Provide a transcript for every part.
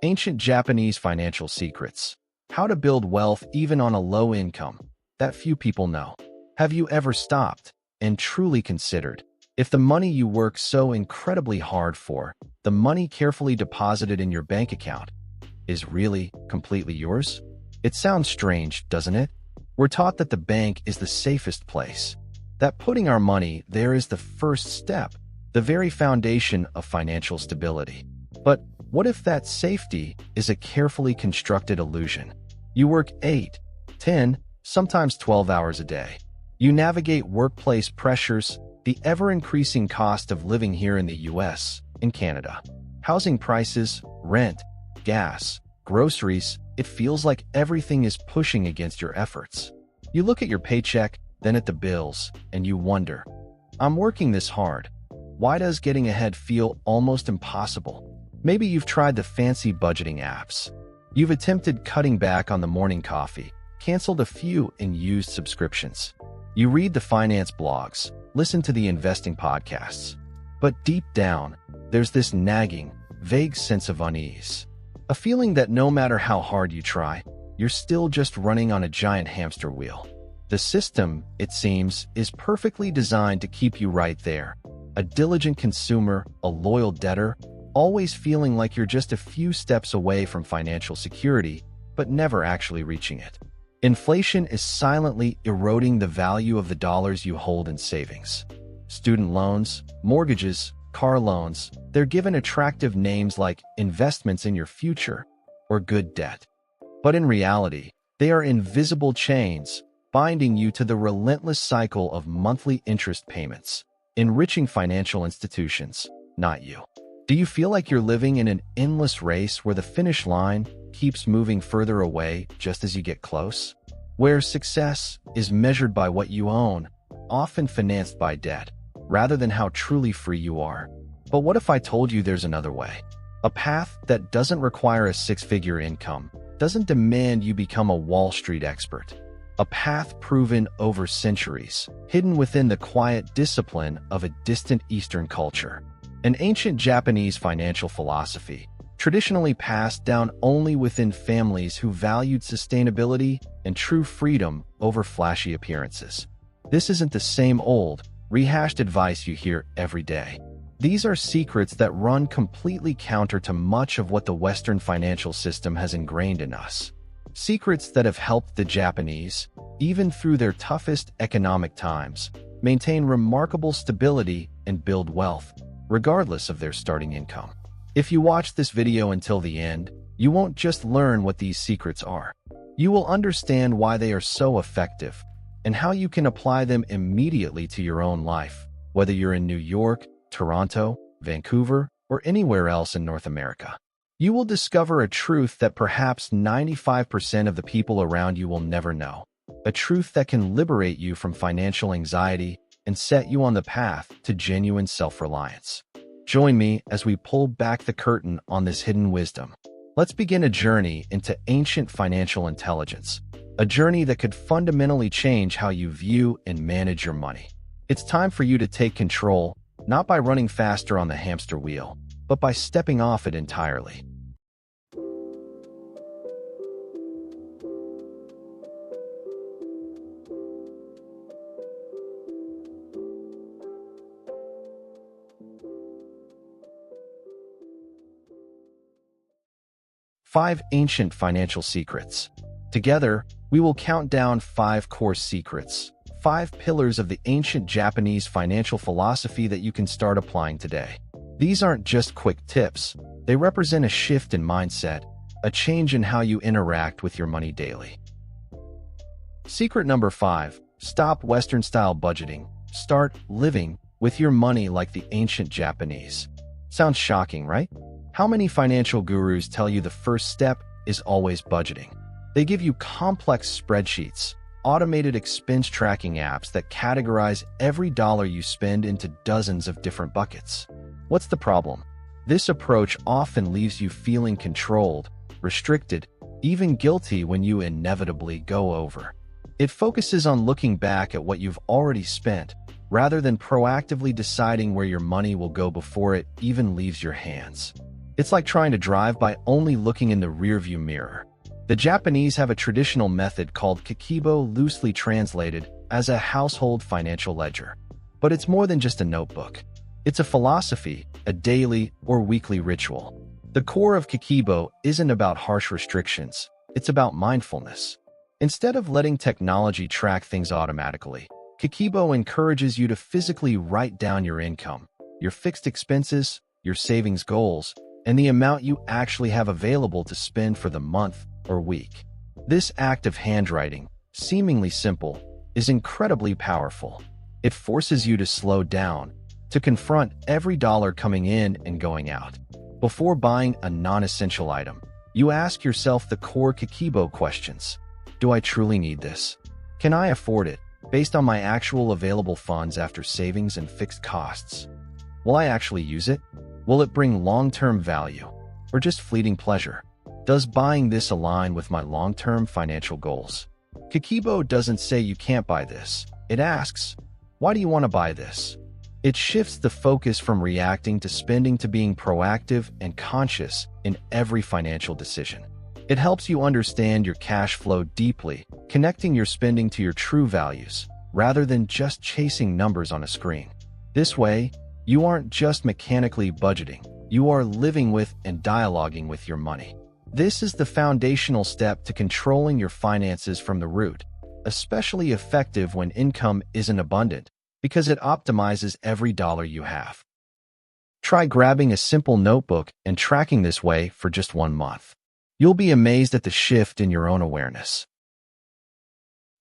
Ancient Japanese Financial Secrets. How to build wealth even on a low income that few people know. Have you ever stopped and truly considered if the money you work so incredibly hard for, the money carefully deposited in your bank account, is really completely yours? It sounds strange, doesn't it? We're taught that the bank is the safest place, that putting our money there is the first step, the very foundation of financial stability. But what if that safety is a carefully constructed illusion? You work 8, 10, sometimes 12 hours a day. You navigate workplace pressures, the ever-increasing cost of living here in the US and Canada. Housing prices, rent, gas, groceries, it feels like everything is pushing against your efforts. You look at your paycheck, then at the bills, and you wonder, I'm working this hard. Why does getting ahead feel almost impossible? Maybe you've tried the fancy budgeting apps. You've attempted cutting back on the morning coffee, canceled a few unused subscriptions. You read the finance blogs, listen to the investing podcasts. But deep down, there's this nagging, vague sense of unease. A feeling that no matter how hard you try, you're still just running on a giant hamster wheel. The system, it seems, is perfectly designed to keep you right there. A diligent consumer, a loyal debtor, always feeling like you're just a few steps away from financial security, but never actually reaching it. Inflation is silently eroding the value of the dollars you hold in savings. Student loans, mortgages, car loans, they're given attractive names like investments in your future or good debt. But in reality, they are invisible chains binding you to the relentless cycle of monthly interest payments, enriching financial institutions, not you. Do you feel like you're living in an endless race where the finish line keeps moving further away just as you get close? Where success is measured by what you own, often financed by debt, rather than how truly free you are. But what if I told you there's another way? A path that doesn't require a six-figure income, doesn't demand you become a Wall Street expert. A path proven over centuries, hidden within the quiet discipline of a distant Eastern culture. An ancient Japanese financial philosophy, traditionally passed down only within families who valued sustainability and true freedom over flashy appearances. This isn't the same old, rehashed advice you hear every day. These are secrets that run completely counter to much of what the Western financial system has ingrained in us. Secrets that have helped the Japanese, even through their toughest economic times, maintain remarkable stability and build wealth, regardless of their starting income. If you watch this video until the end, you won't just learn what these secrets are. You will understand why they are so effective and how you can apply them immediately to your own life, whether you're in New York, Toronto, Vancouver, or anywhere else in North America. You will discover a truth that perhaps 95% of the people around you will never know. A truth that can liberate you from financial anxiety and set you on the path to genuine self-reliance. Join me as we pull back the curtain on this hidden wisdom. Let's begin a journey into ancient financial intelligence, a journey that could fundamentally change how you view and manage your money. It's time for you to take control, not by running faster on the hamster wheel, but by stepping off it entirely. Five ancient financial secrets. Together, we will count down 5 core secrets, 5 pillars of the ancient Japanese financial philosophy that you can start applying today. These aren't just quick tips. They represent a shift in mindset, a change in how you interact with your money daily. Secret number 5, stop Western-style budgeting. Start living with your money like the ancient Japanese. Sounds shocking, right? How many financial gurus tell you the first step is always budgeting? They give you complex spreadsheets, automated expense tracking apps that categorize every dollar you spend into dozens of different buckets. What's the problem? This approach often leaves you feeling controlled, restricted, even guilty when you inevitably go over. It focuses on looking back at what you've already spent, rather than proactively deciding where your money will go before it even leaves your hands. It's like trying to drive by only looking in the rearview mirror. The Japanese have a traditional method called kikibo, loosely translated as a household financial ledger. But it's more than just a notebook. It's a philosophy, a daily or weekly ritual. The core of kikibo isn't about harsh restrictions, it's about mindfulness. Instead of letting technology track things automatically, kikibo encourages you to physically write down your income, your fixed expenses, your savings goals, and the amount you actually have available to spend for the month or week. This act of handwriting, seemingly simple, is incredibly powerful. It forces you to slow down, to confront every dollar coming in and going out. Before buying a non-essential item, you ask yourself the core kikibo questions. Do I truly need this? Can I afford it, based on my actual available funds after savings and fixed costs? Will I actually use it? Will it bring long-term value, or just fleeting pleasure? Does buying this align with my long-term financial goals? Kikibo doesn't say you can't buy this. It asks, why do you want to buy this? It shifts the focus from reacting to spending to being proactive and conscious in every financial decision. It helps you understand your cash flow deeply, connecting your spending to your true values, rather than just chasing numbers on a screen. This way, you aren't just mechanically budgeting, you are living with and dialoguing with your money. This is the foundational step to controlling your finances from the root, especially effective when income isn't abundant, because it optimizes every dollar you have. Try grabbing a simple notebook and tracking this way for just 1 month. You'll be amazed at the shift in your own awareness.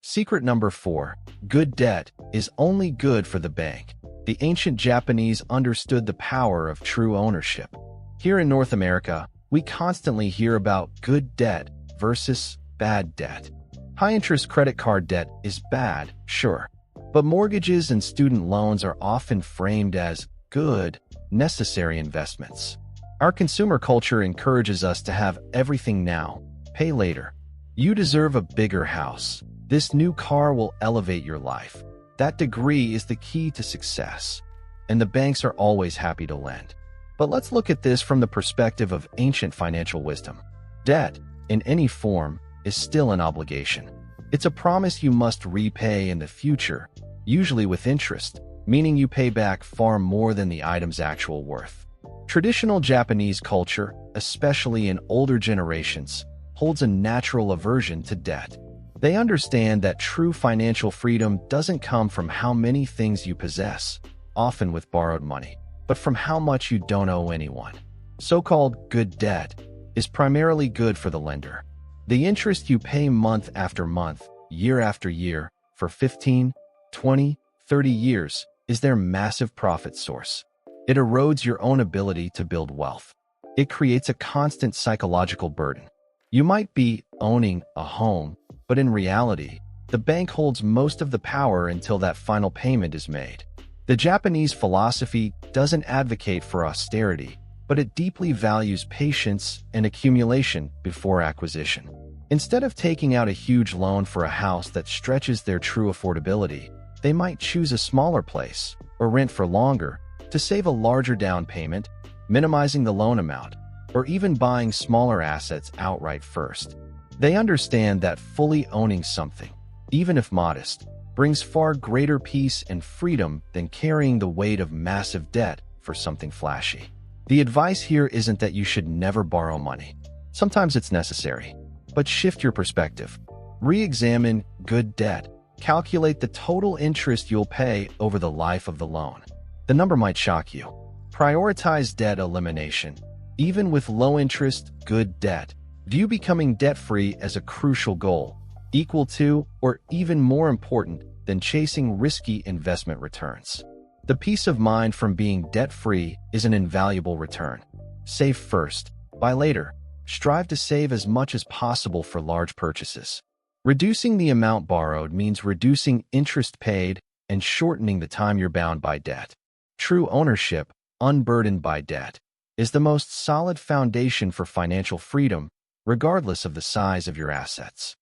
Secret number 4. Good debt is only good for the bank. The ancient Japanese understood the power of true ownership. Here in North America, we constantly hear about good debt versus bad debt. High-interest credit card debt is bad, sure, but mortgages and student loans are often framed as good, necessary investments. Our consumer culture encourages us to have everything now, pay later. You deserve a bigger house. This new car will elevate your life. That degree is the key to success, and the banks are always happy to lend. But let's look at this from the perspective of ancient financial wisdom. Debt, in any form, is still an obligation. It's a promise you must repay in the future, usually with interest, meaning you pay back far more than the item's actual worth. Traditional Japanese culture, especially in older generations, holds a natural aversion to debt. They understand that true financial freedom doesn't come from how many things you possess, often with borrowed money, but from how much you don't owe anyone. So-called good debt is primarily good for the lender. The interest you pay month after month, year after year, for 15, 20, 30 years is their massive profit source. It erodes your own ability to build wealth. It creates a constant psychological burden. You might be owning a home, but in reality, the bank holds most of the power until that final payment is made. The Japanese philosophy doesn't advocate for austerity, but it deeply values patience and accumulation before acquisition. Instead of taking out a huge loan for a house that stretches their true affordability, they might choose a smaller place or rent for longer to save a larger down payment, minimizing the loan amount, or even buying smaller assets outright first. They understand that fully owning something, even if modest, brings far greater peace and freedom than carrying the weight of massive debt for something flashy. The advice here isn't that you should never borrow money. Sometimes it's necessary, but shift your perspective. Re-examine good debt. Calculate the total interest you'll pay over the life of the loan. The number might shock you. Prioritize debt elimination. Even with low-interest, good debt, view becoming debt-free as a crucial goal, equal to or even more important than chasing risky investment returns. The peace of mind from being debt-free is an invaluable return. Save first, buy later. Strive to save as much as possible for large purchases. Reducing the amount borrowed means reducing interest paid and shortening the time you're bound by debt. True ownership, unburdened by debt, is the most solid foundation for financial freedom, regardless of the size of your assets.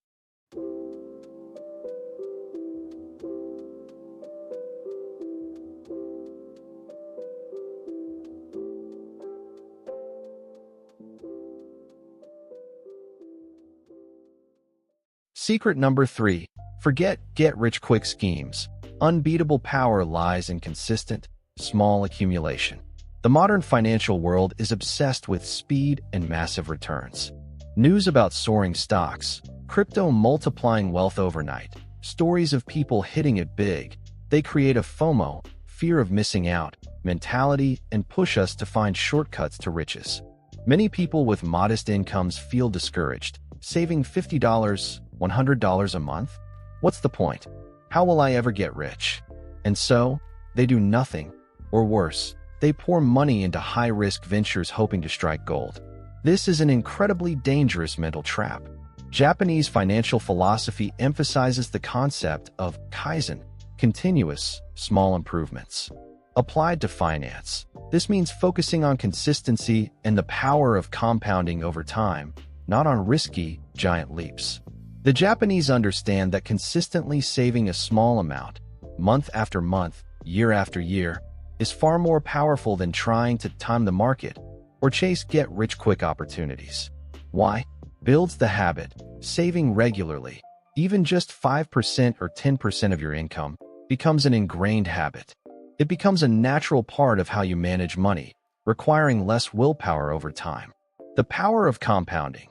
Secret number 3. Forget get-rich-quick schemes. Unbeatable power lies in consistent, small accumulation. The modern financial world is obsessed with speed and massive returns. News about soaring stocks, crypto multiplying wealth overnight, stories of people hitting it big. They create a FOMO, fear of missing out, mentality and push us to find shortcuts to riches. Many people with modest incomes feel discouraged. Saving $50, $100 a month? What's the point? How will I ever get rich? And so, they do nothing, or worse, they pour money into high-risk ventures hoping to strike gold. This is an incredibly dangerous mental trap. Japanese financial philosophy emphasizes the concept of kaizen, continuous, small improvements. Applied to finance, this means focusing on consistency and the power of compounding over time, not on risky, giant leaps. The Japanese understand that consistently saving a small amount, month after month, year after year, is far more powerful than trying to time the market or chase get-rich-quick opportunities. Why? Builds the habit. Saving regularly, even just 5% or 10% of your income, becomes an ingrained habit. It becomes a natural part of how you manage money, requiring less willpower over time. The power of compounding.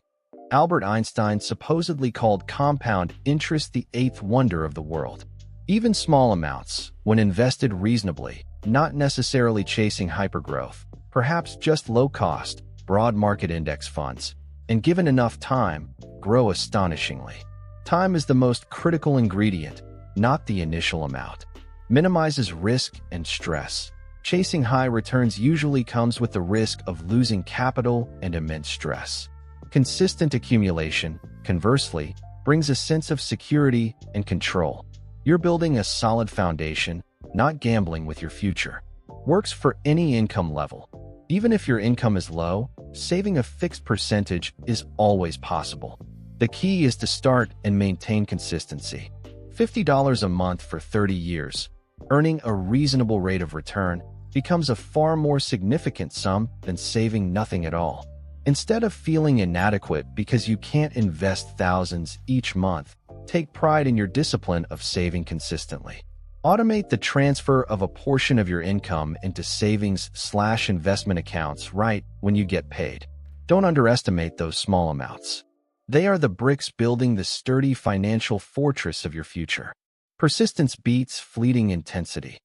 Albert Einstein supposedly called compound interest the eighth wonder of the world. Even small amounts, when invested reasonably, not necessarily chasing hypergrowth, perhaps just low-cost, broad market index funds, and given enough time, grow astonishingly. Time is the most critical ingredient, not the initial amount. Minimizes risk and stress. Chasing high returns usually comes with the risk of losing capital and immense stress. Consistent accumulation, conversely, brings a sense of security and control. You're building a solid foundation, not gambling with your future. Works for any income level. Even if your income is low, saving a fixed percentage is always possible. The key is to start and maintain consistency. $50 a month for 30 years, earning a reasonable rate of return, becomes a far more significant sum than saving nothing at all. Instead of feeling inadequate because you can't invest thousands each month, take pride in your discipline of saving consistently. Automate the transfer of a portion of your income into savings/investment accounts right when you get paid. Don't underestimate those small amounts. They are the bricks building the sturdy financial fortress of your future. Persistence beats fleeting intensity.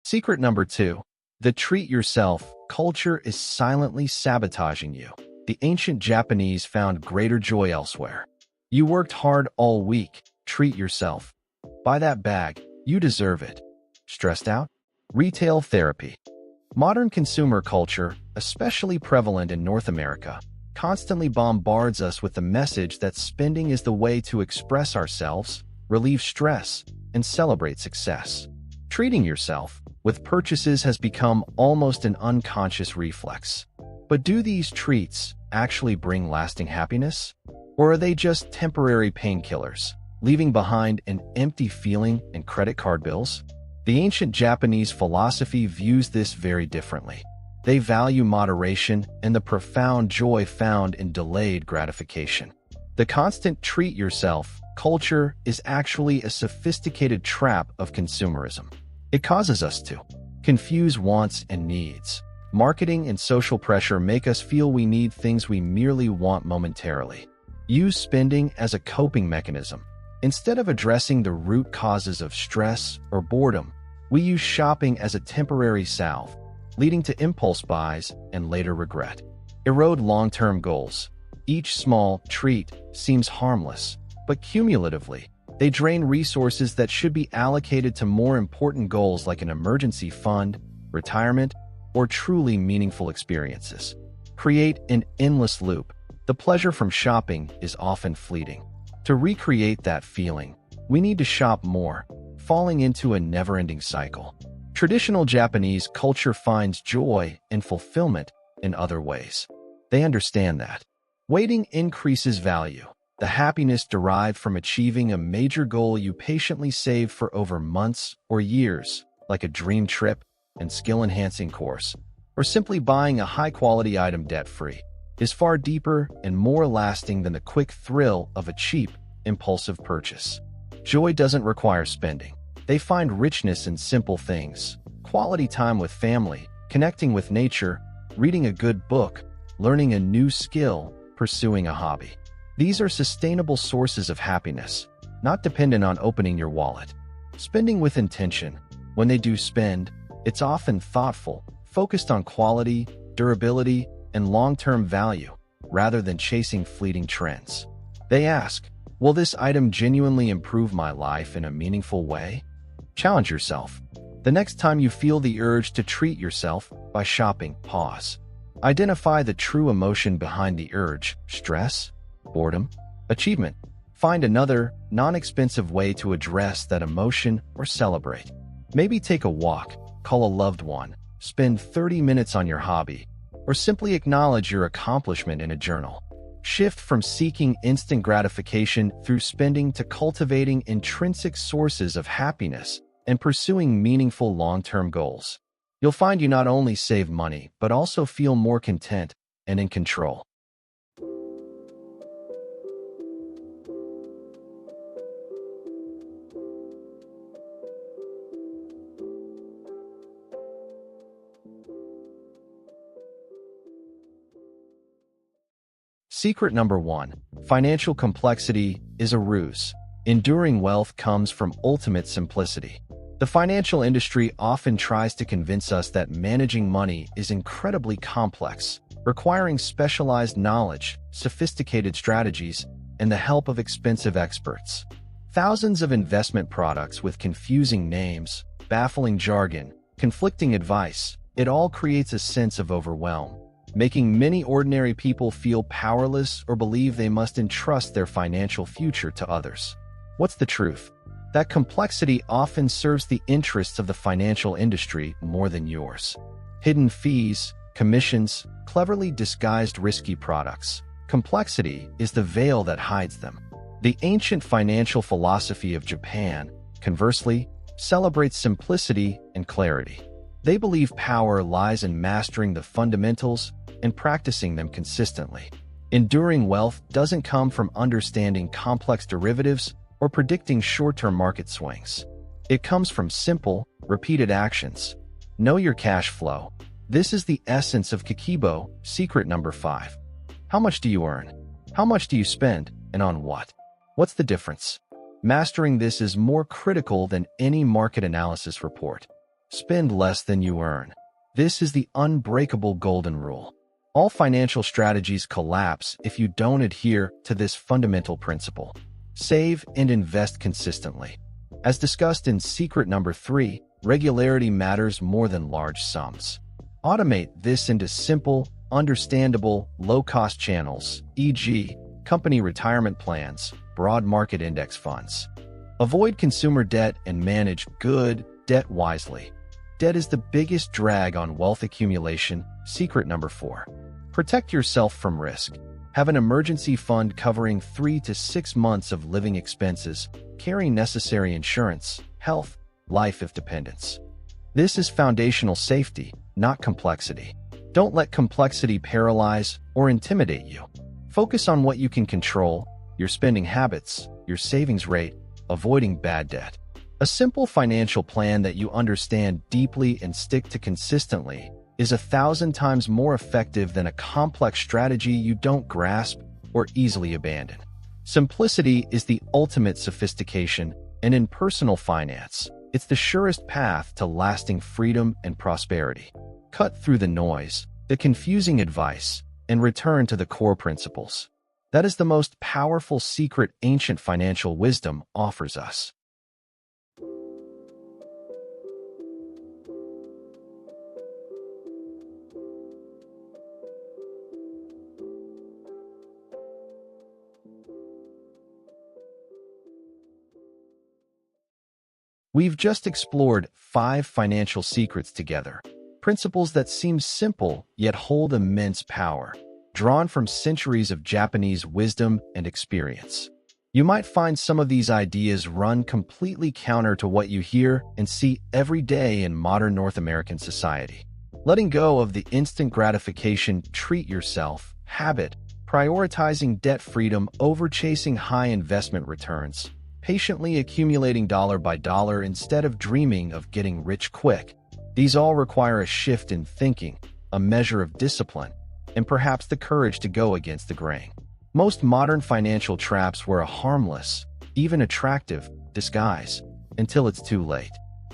Secret number 2. The treat-yourself culture is silently sabotaging you. The ancient Japanese found greater joy elsewhere. You worked hard all week. Treat yourself. Buy that bag. You deserve it. Stressed out? Retail therapy. Modern consumer culture, especially prevalent in North America, constantly bombards us with the message that spending is the way to express ourselves, relieve stress, and celebrate success. Treating yourself with purchases has become almost an unconscious reflex. But do these treats actually bring lasting happiness? Or are they just temporary painkillers, leaving behind an empty feeling and credit card bills? The ancient Japanese philosophy views this very differently. They value moderation and the profound joy found in delayed gratification. The constant treat-yourself culture is actually a sophisticated trap of consumerism. It causes us to confuse wants and needs. Marketing and social pressure make us feel we need things we merely want momentarily. Use spending as a coping mechanism. Instead of addressing the root causes of stress or boredom, we use shopping as a temporary salve, leading to impulse buys and later regret. Erode long-term goals. Each small treat seems harmless, but cumulatively, they drain resources that should be allocated to more important goals like an emergency fund, retirement, or truly meaningful experiences. Create an endless loop. The pleasure from shopping is often fleeting. To recreate that feeling, we need to shop more, falling into a never-ending cycle. Traditional Japanese culture finds joy and fulfillment in other ways. They understand that waiting increases value. the happiness derived from achieving a major goal you patiently saved for over months or years, like a dream trip and skill-enhancing course, or simply buying a high-quality item debt-free, is far deeper and more lasting than the quick thrill of a cheap, impulsive purchase. Joy doesn't require spending. They find richness in simple things: quality time with family, connecting with nature, reading a good book, learning a new skill, pursuing a hobby. These are sustainable sources of happiness, not dependent on opening your wallet. Spending with intention. When they do spend, it's often thoughtful, focused on quality, durability, and long-term value, rather than chasing fleeting trends. They ask, will this item genuinely improve my life in a meaningful way? Challenge yourself. The next time you feel the urge to treat yourself by shopping, pause. Identify the true emotion behind the urge: stress, boredom, achievement. Find another, non-expensive way to address that emotion or celebrate. Maybe take a walk, call a loved one, spend 30 minutes on your hobby, or simply acknowledge your accomplishment in a journal. Shift from seeking instant gratification through spending to cultivating intrinsic sources of happiness and pursuing meaningful long-term goals. You'll find you not only save money, but also feel more content and in control. Secret number 1. Financial complexity is a ruse. Enduring wealth comes from ultimate simplicity. The financial industry often tries to convince us that managing money is incredibly complex, requiring specialized knowledge, sophisticated strategies, and the help of expensive experts. Thousands of investment products with confusing names, baffling jargon, conflicting advice, it all creates a sense of overwhelm, making many ordinary people feel powerless or believe they must entrust their financial future to others. What's the truth? That complexity often serves the interests of the financial industry more than yours. Hidden fees, commissions, cleverly disguised risky products. Complexity is the veil that hides them. The ancient financial philosophy of Japan, conversely, celebrates simplicity and clarity. They believe power lies in mastering the fundamentals and practicing them consistently. Enduring wealth doesn't come from understanding complex derivatives or predicting short-term market swings. It comes from simple, repeated actions. Know your cash flow. This is the essence of Kikibo. Secret number 5. How much do you earn? How much do you spend, and on what? What's the difference? Mastering this is more critical than any market analysis report. Spend less than you earn. This is the unbreakable golden rule. All financial strategies collapse if you don't adhere to this fundamental principle. Save and invest consistently. As discussed in secret number 3, regularity matters more than large sums. Automate this into simple, understandable, low-cost channels, e.g., company retirement plans, broad market index funds. Avoid consumer debt and manage good debt wisely. Debt is the biggest drag on wealth accumulation. Secret number 4. Protect yourself from risk. Have an emergency fund covering 3 to 6 months of living expenses. Carry necessary insurance, health, life if dependents. This is foundational safety, not complexity. Don't let complexity paralyze or intimidate you. Focus on what you can control: your spending habits, your savings rate, avoiding bad debt. A simple financial plan that you understand deeply and stick to consistently is 1,000 times more effective than a complex strategy you don't grasp or easily abandon. Simplicity is the ultimate sophistication, and in personal finance, it's the surest path to lasting freedom and prosperity. Cut through the noise, the confusing advice, and return to the core principles. That is the most powerful secret ancient financial wisdom offers us. We've just explored 5 financial secrets together, principles that seem simple yet hold immense power. drawn from centuries of Japanese wisdom and experience. You might find some of these ideas run completely counter to what you hear and see every day in modern North American society. Letting go of the instant gratification treat yourself habit, prioritizing debt freedom over chasing high investment returns, patiently accumulating dollar by dollar instead of dreaming of getting rich quick. These all require a shift in thinking, a measure of discipline, and perhaps the courage to go against the grain. Most modern financial traps wear a harmless, even attractive, disguise until it's too late.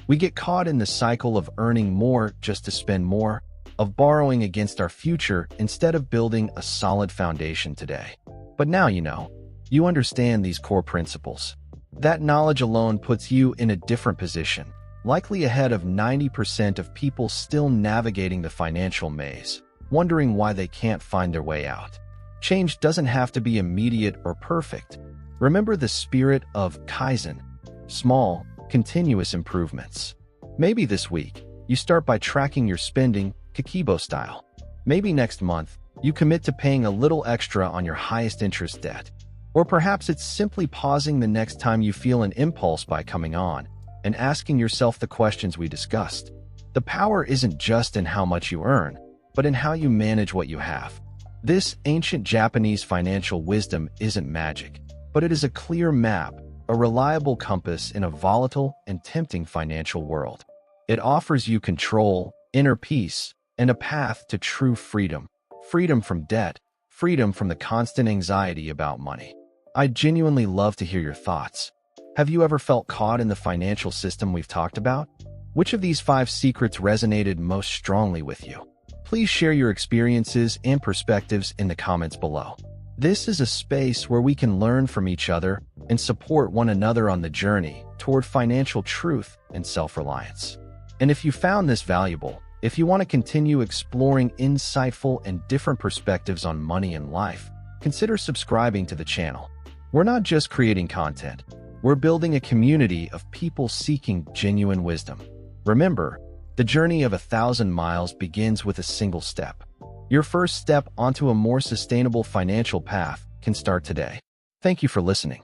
We get caught in the cycle of earning more just to spend more, of borrowing against our future instead of building a solid foundation today. But now you understand these core principles. That knowledge alone puts you in a different position, likely ahead of 90% of people still navigating the financial maze, wondering why they can't find their way out. Change doesn't have to be immediate or perfect. Remember the spirit of Kaizen, small, continuous improvements. Maybe this week, you start by tracking your spending, Kikibo style. Maybe next month, you commit to paying a little extra on your highest interest debt. Or perhaps it's simply pausing the next time you feel an impulse buy coming on and asking yourself the questions we discussed. The power isn't just in how much you earn, but in how you manage what you have. This ancient Japanese financial wisdom isn't magic, but it is a clear map, a reliable compass in a volatile and tempting financial world. It offers you control, inner peace, and a path to true freedom. Freedom from debt, freedom from the constant anxiety about money. I'd genuinely love to hear your thoughts. Have you ever felt caught in the financial system we've talked about? Which of these 5 secrets resonated most strongly with you? Please share your experiences and perspectives in the comments below. This is a space where we can learn from each other and support one another on the journey toward financial truth and self-reliance. And if you found this valuable, if you want to continue exploring insightful and different perspectives on money and life, consider subscribing to the channel. We're not just creating content. We're building a community of people seeking genuine wisdom. Remember, the journey of 1,000 miles begins with a single step. Your first step onto a more sustainable financial path can start today. Thank you for listening.